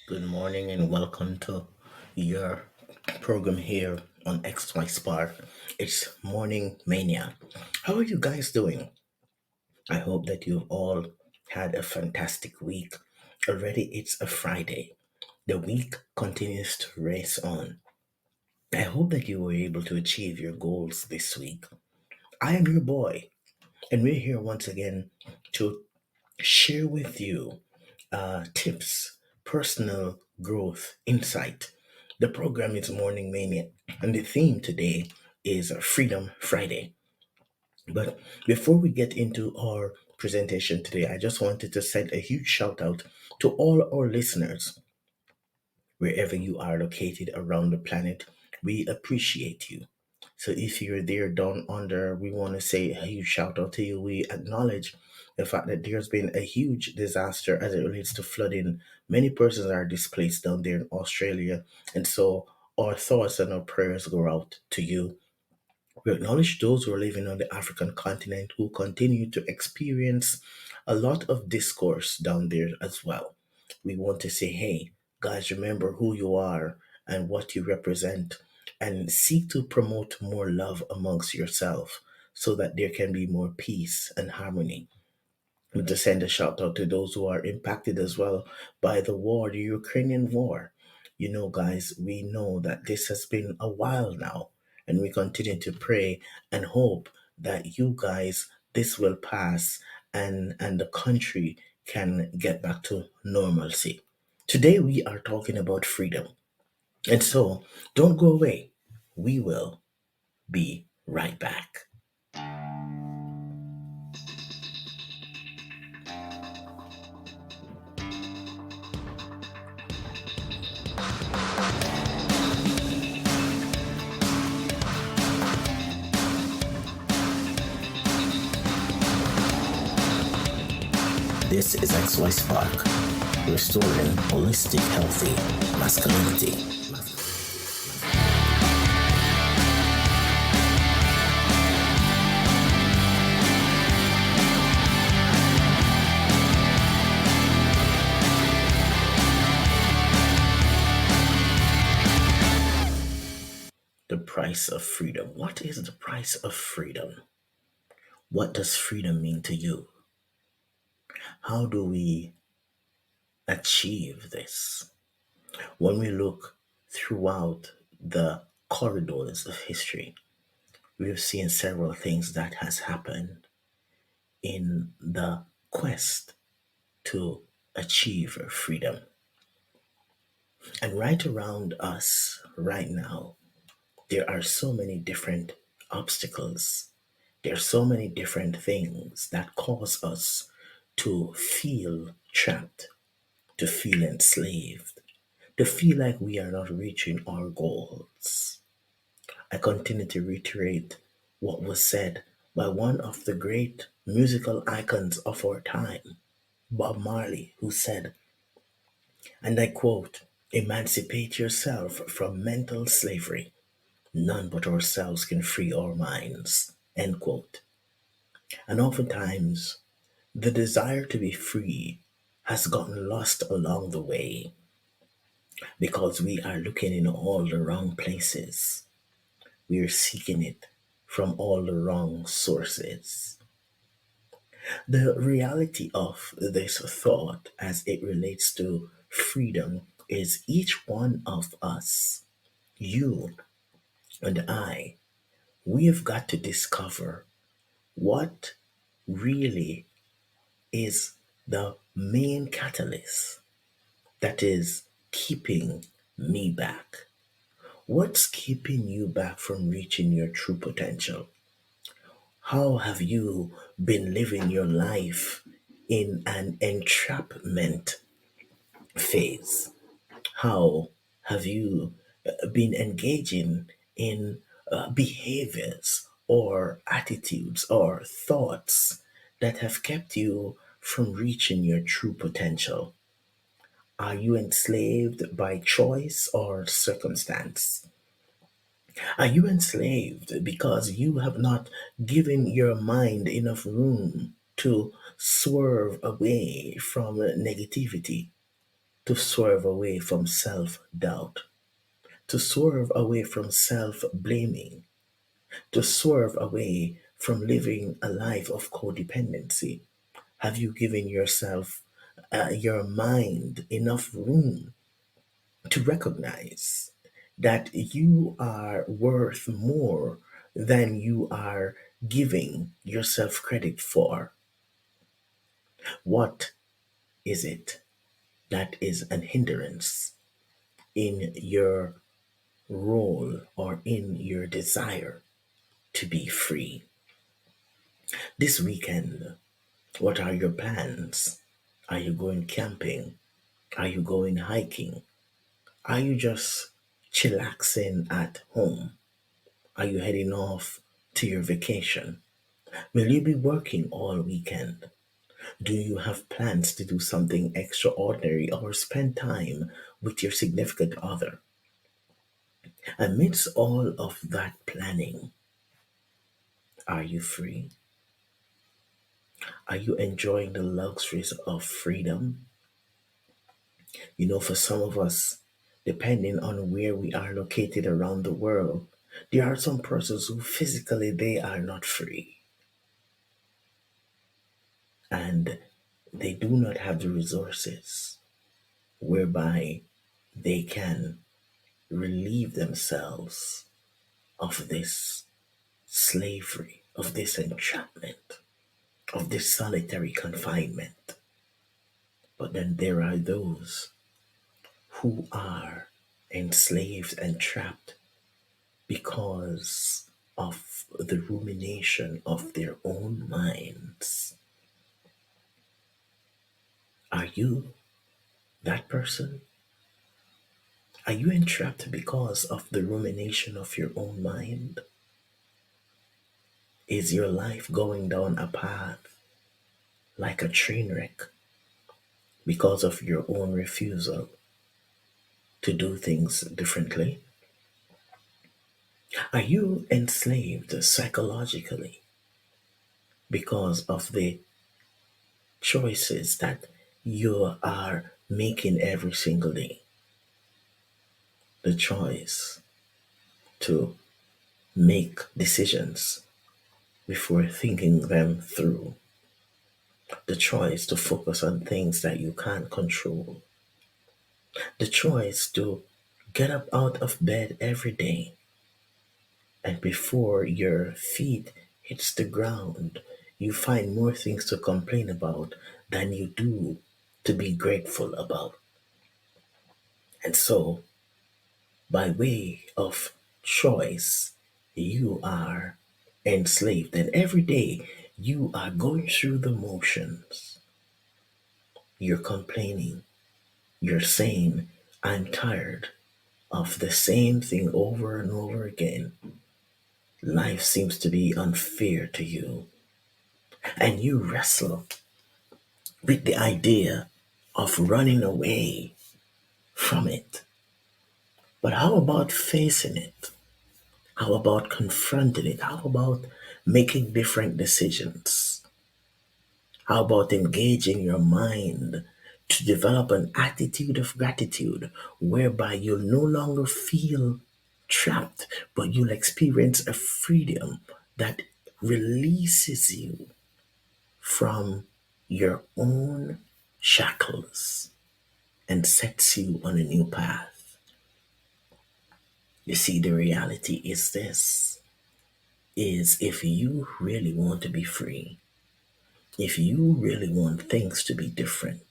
Good morning and welcome to your program here on xyspark. It's Morning Mania. How are you guys doing? I hope that you've all had a fantastic week. Already it's a Friday. The week continues to race on. I hope that you were able to achieve your goals this week. I am your boy, and we're here once again to share with you tips, personal growth, insight. The program is Morning Mania, and the theme today is Freedom Friday. But before we get into our presentation today, I just wanted to send a huge shout out to all our listeners, wherever you are located around the planet. We appreciate you. So if you're there down under, we want to say a huge shout out to you. We acknowledge the fact that there's been a huge disaster as it relates to flooding. Many persons are displaced down there in Australia. And so our thoughts and our prayers go out to you. We acknowledge those who are living on the African continent who continue to experience a lot of discourse down there as well. We want to say, hey, guys, remember who you are and what you represent, and seek to promote more love amongst yourself so that there can be more peace and harmony. And to send a shout out to those who are impacted as well by the war, the Ukrainian war. You know, guys, we know that this has been a while now, and we continue to pray and hope that you guys, this will pass and the country can get back to normalcy. Today, we are talking about freedom. And so, don't go away. We will be right back. This is XY Spark, restoring holistic, healthy masculinity. The price of freedom. What is the price of freedom? What does freedom mean to you? How do we achieve this? When we look throughout the corridors of history, we've seen several things that has happened in the quest to achieve freedom. And right around us right now, there are so many different obstacles. There are so many different things that cause us to feel trapped, to feel enslaved, to feel like we are not reaching our goals. I continue to reiterate what was said by one of the great musical icons of our time, Bob Marley, who said, and I quote, emancipate yourself from mental slavery. None but ourselves can free our minds. End quote. And oftentimes, the desire to be free has gotten lost along the way because we are looking in all the wrong places. We are seeking it from all the wrong sources. The reality of this thought as it relates to freedom is each one of us, you and I, we have got to discover what really is the main catalyst that is keeping me back. What's keeping you back from reaching your true potential? How have you been living your life in an entrapment phase? How have you been engaging in behaviors or attitudes or thoughts that have kept you from reaching your true potential? Are you enslaved by choice or circumstance? Are you enslaved because you have not given your mind enough room to swerve away from negativity, to swerve away from self doubt, to swerve away from self blaming, to swerve away from living a life of codependency? Have you given yourself, your mind, enough room to recognize that you are worth more than you are giving yourself credit for? What is it that is an hindrance in your role or in your desire to be free? This weekend, what are your plans? Are you going camping? Are you going hiking? Are you just chillaxing at home? Are you heading off to your vacation? Will you be working all weekend? Do you have plans to do something extraordinary or spend time with your significant other? Amidst all of that planning, are you free? Are you enjoying the luxuries of freedom? You know, for some of us, depending on where we are located around the world, there are some persons who physically they are not free and they do not have the resources whereby they can relieve themselves of this slavery, of this entrapment, of this solitary confinement. But then there are those who are enslaved and trapped because of the rumination of their own minds. Are you that person? Are you entrapped because of the rumination of your own mind? Is your life going down a path like a train wreck because of your own refusal to do things differently? Are you enslaved psychologically because of the choices that you are making every single day? The choice to make decisions before thinking them through, the choice to focus on things that you can't control, the choice to get up out of bed every day and before your feet hits the ground, you find more things to complain about than you do to be grateful about. And so, by way of choice, you are enslaved. And every day you are going through the motions. You're complaining. You're saying, I'm tired of the same thing over and over again. Life seems to be unfair to you. And you wrestle with the idea of running away from it. But how about facing it? How about confronting it? How about making different decisions? How about engaging your mind to develop an attitude of gratitude whereby you'll no longer feel trapped, but you'll experience a freedom that releases you from your own shackles and sets you on a new path? You see, the reality is this is if you really want to be free, if you really want things to be different,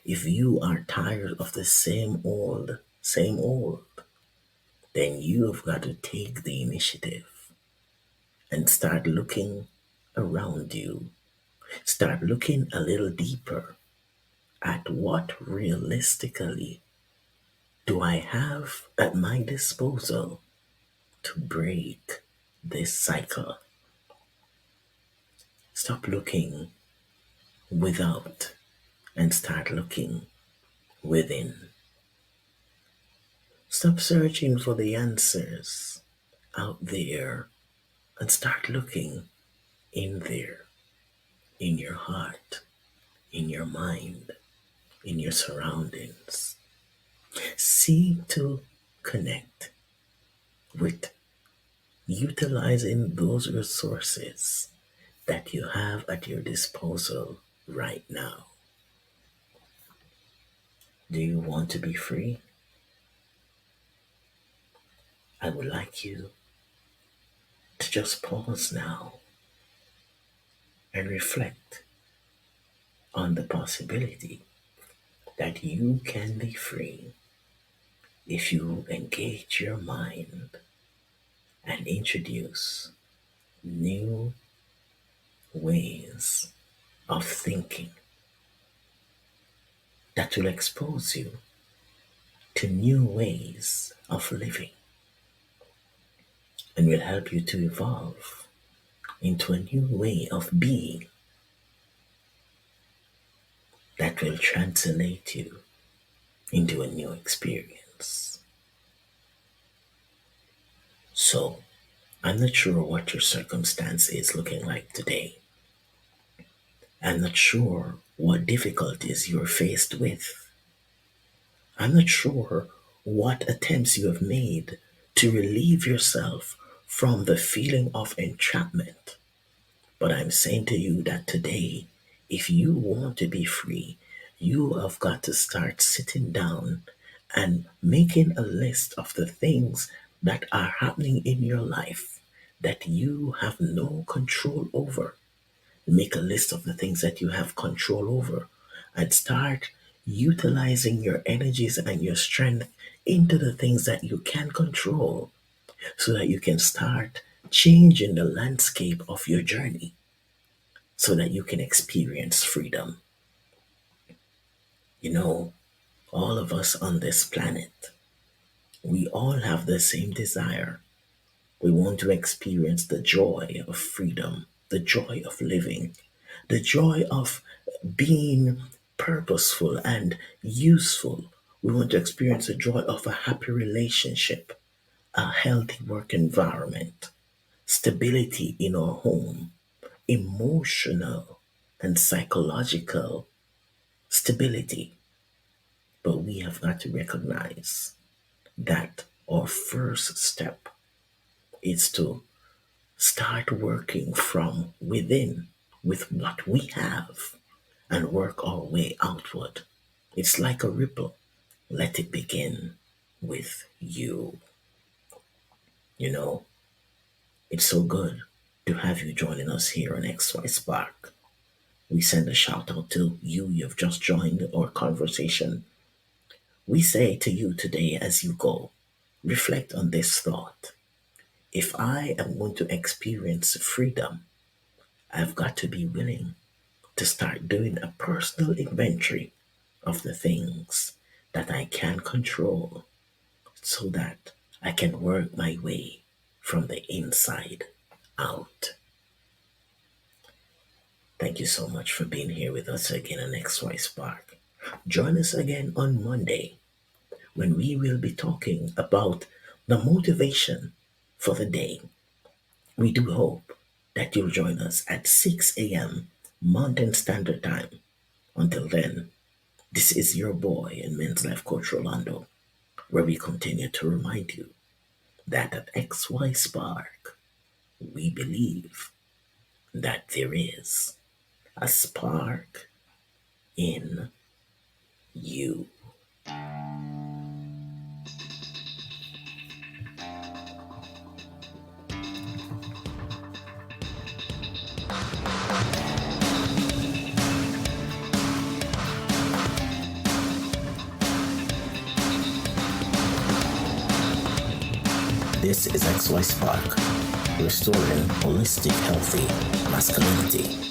if you are tired of the same old, then you've got to take the initiative and start looking around you. Start looking a little deeper at what realistically do I have at my disposal to break this cycle. Stop looking without and start looking within. Stop searching for the answers out there and start looking in there, in your heart, in your mind. in your surroundings. Seek to connect with utilizing those resources that you have at your disposal right now. Do you want to be free? I would like you to just pause now and reflect on the possibility that you can be free if you engage your mind and introduce new ways of thinking that will expose you to new ways of living and will help you to evolve into a new way of being that will translate you into a new experience. So, I'm not sure what your circumstance is looking like today. I'm not sure what difficulties you're faced with. I'm not sure what attempts you have made to relieve yourself from the feeling of entrapment. But I'm saying to you that today, if you want to be free, you have got to start sitting down and making a list of the things that are happening in your life that you have no control over. Make a list of the things that you have control over and start utilizing your energies and your strength into the things that you can control so that you can start changing the landscape of your journey so that you can experience freedom. You know, all of us on this planet, we all have the same desire. We want to experience the joy of freedom, the joy of living, the joy of being purposeful and useful. We want to experience the joy of a happy relationship, a healthy work environment, stability in our home, emotional and psychological stability. But we have got to recognize that our first step is to start working from within with what we have and work our way outward. It's like a ripple. Let it begin with you. You know, it's so good to have you joining us here on xyspark. We send a shout out to you. You've just joined our conversation. We say to you today as you go, reflect on this thought. If I am going to experience freedom, I've got to be willing to start doing a personal inventory of the things that I can control so that I can work my way from the inside out. Thank you so much for being here with us again on XY Spark. Join us again on Monday when we will be talking about the motivation for the day. We do hope that you'll join us at 6 a.m. Mountain Standard Time. Until then, this is your boy and men's life coach Rolando, where we continue to remind you that at XY Spark, we believe that there is a spark in you. This is XY Spark, restoring holistic, healthy masculinity.